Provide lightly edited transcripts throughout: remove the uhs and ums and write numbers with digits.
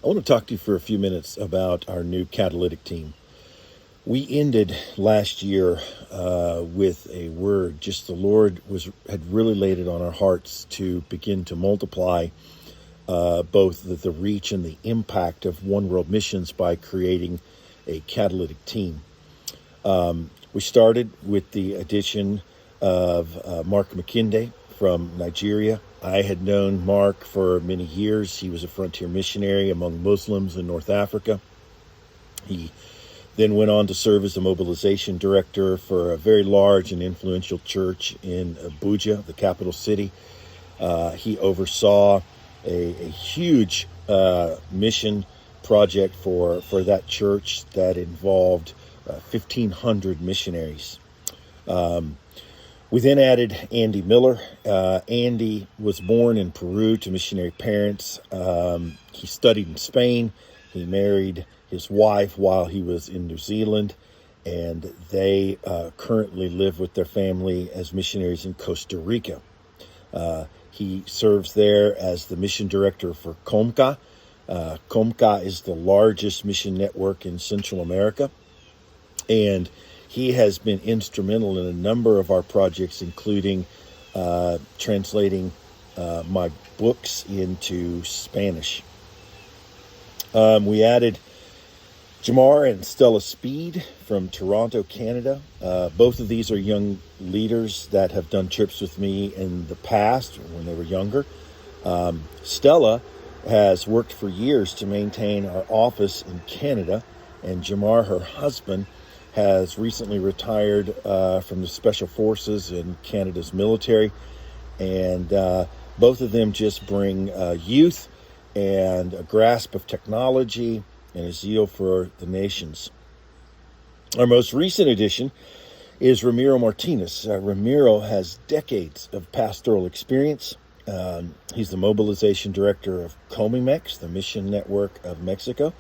I want to talk to you for a few minutes about our new catalytic team. We ended last year with a word. Just the Lord had really laid it on our hearts to begin to multiply both the reach and the impact of One World Missions by creating a catalytic team. We started with the addition of Mark McKinday from Nigeria. I had known Mark for many years. He was a frontier missionary among Muslims in North Africa. He then went on to serve as a mobilization director for a very large and influential church in Abuja, the capital city. He oversaw a huge mission project for that church that involved 1,500 missionaries. We then added Andy Miller. Andy was born in Peru to missionary parents. He studied in Spain. He married his wife while he was in New Zealand, and they currently live with their family as missionaries in Costa Rica. He serves there as the mission director for COMCA. COMCA is the largest mission network in Central America, and he has been instrumental in a number of our projects, including translating my books into Spanish. We added Jamar and Stella Speed from Toronto, Canada. Both of these are young leaders that have done trips with me in the past when they were younger. Stella has worked for years to maintain our office in Canada, and Jamar, her husband, has recently retired from the Special Forces in Canada's military, and both of them just bring youth and a grasp of technology and a zeal for the nations. Our most recent addition is Ramiro Martinez. Ramiro has decades of pastoral experience. He's the mobilization director of Comimex, the mission network of Mexico.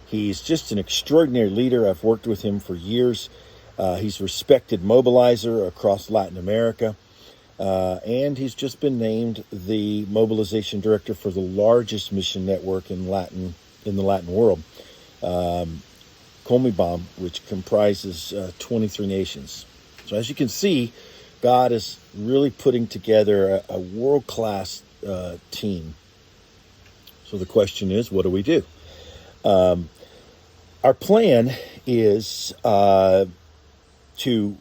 He's just an extraordinary leader. I've worked with him for years. He's a respected mobilizer across Latin America. And he's just been named the mobilization director for the largest mission network in the Latin world, Comibam, which comprises 23 nations. So as you can see, God is really putting together a world-class team. So the question is, what do we do? Our plan is to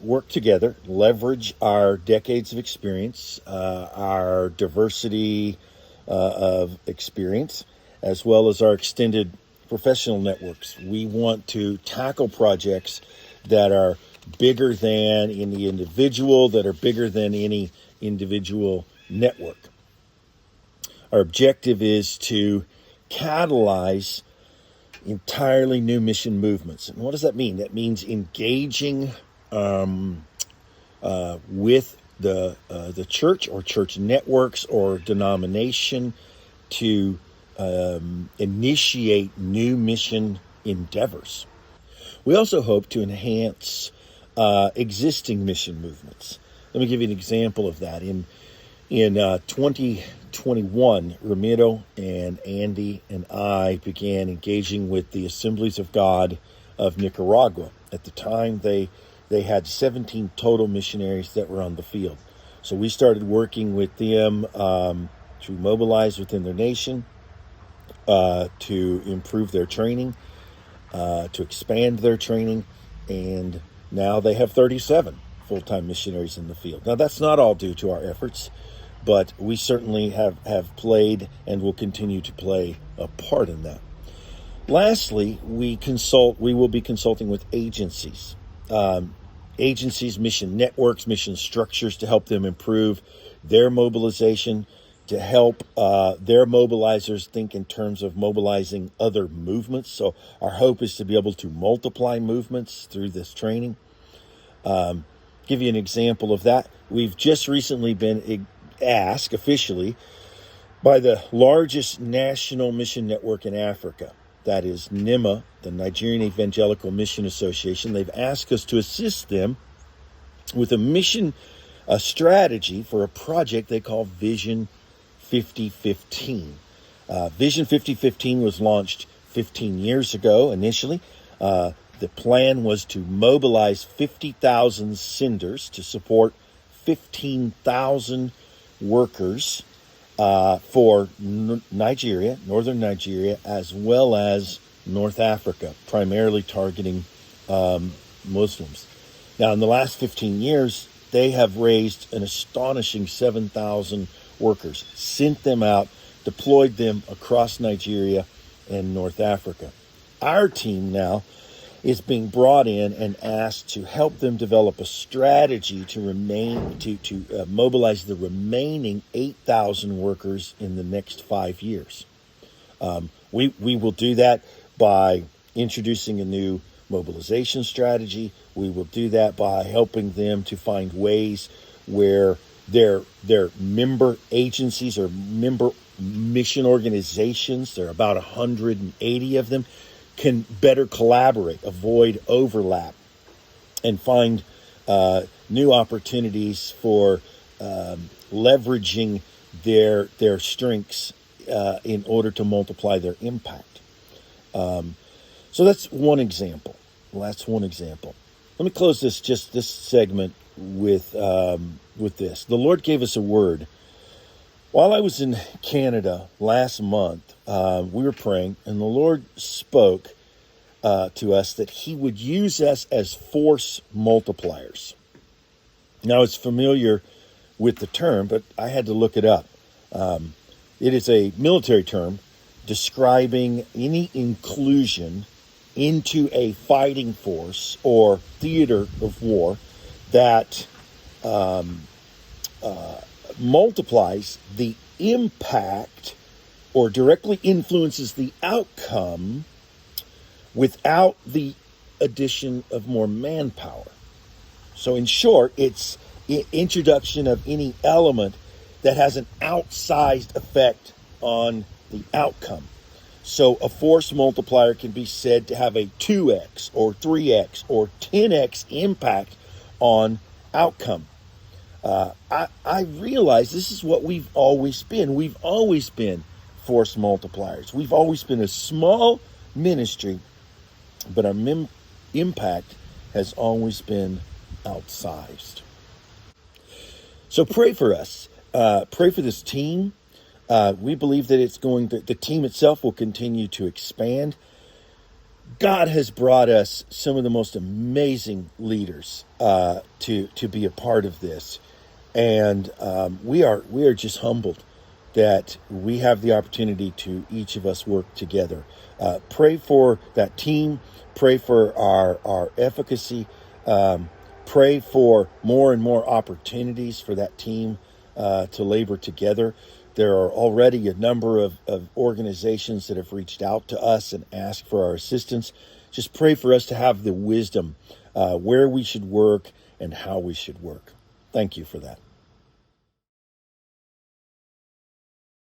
work together, leverage our decades of experience, our diversity of experience, as well as our extended professional networks. We want to tackle projects that are bigger than any individual, that are bigger than any individual network. Our objective is to catalyze entirely new mission movements. And what does that mean? That means engaging with the church or church networks or denomination to initiate new mission endeavors. We also hope to enhance existing mission movements. Let me give you an example of that. In 2021, Ramiro and Andy and I began engaging with the Assemblies of God of Nicaragua. At the time, they had 17 total missionaries that were on the field. So we started working with them to mobilize within their nation, to improve their training, to expand their training, and now they have 37 full-time missionaries in the field. Now, that's not all due to our efforts, but we certainly have played and will continue to play a part in that. Lastly, we will be consulting with agencies, mission networks, mission structures to help them improve their mobilization, to help their mobilizers think in terms of mobilizing other movements. So our hope is to be able to multiply movements through this training. Give you an example of that. We've just recently been asked officially by the largest national mission network in Africa, that is NIMA, the Nigerian Evangelical Mission Association. They've asked us to assist them with a strategy for a project they call Vision 5015. Vision 5015 was launched 15 years ago initially. The plan was to mobilize 50,000 senders to support 15,000 workers for Nigeria, northern Nigeria, as well as North Africa, primarily targeting Muslims. Now, in the last 15 years, they have raised an astonishing 7,000 workers, sent them out, deployed them across Nigeria and North Africa. Our team now is being brought in and asked to help them develop a strategy to mobilize the remaining 8,000 workers in the next 5 years. We will do that by introducing a new mobilization strategy. We will do that by helping them to find ways where their member agencies or member mission organizations, there are about 180 of them, can better collaborate, avoid overlap, and find new opportunities for leveraging their strengths in order to multiply their impact. So that's one example. Let me close this segment with this. The Lord gave us a word. While I was in Canada last month, we were praying, and the Lord spoke to us that He would use us as force multipliers. Now, it's familiar with the term, but I had to look it up. It is a military term describing any inclusion into a fighting force or theater of war that multiplies the impact or directly influences the outcome without the addition of more manpower. So in short, it's introduction of any element that has an outsized effect on the outcome. So a force multiplier can be said to have a 2x or 3x or 10x impact on outcome. I realize this is what we've always been. We've always been force multipliers. We've always been a small ministry, but our impact has always been outsized. So pray for us. Pray for this team. We believe that the team itself will continue to expand. God has brought us some of the most amazing leaders to be a part of this. And we are just humbled that we have the opportunity to each of us work together. Pray for that team. Pray for our efficacy. Pray for more and more opportunities for that team to labor together. There are already a number of organizations that have reached out to us and asked for our assistance. Just pray for us to have the wisdom where we should work and how we should work. Thank you for that.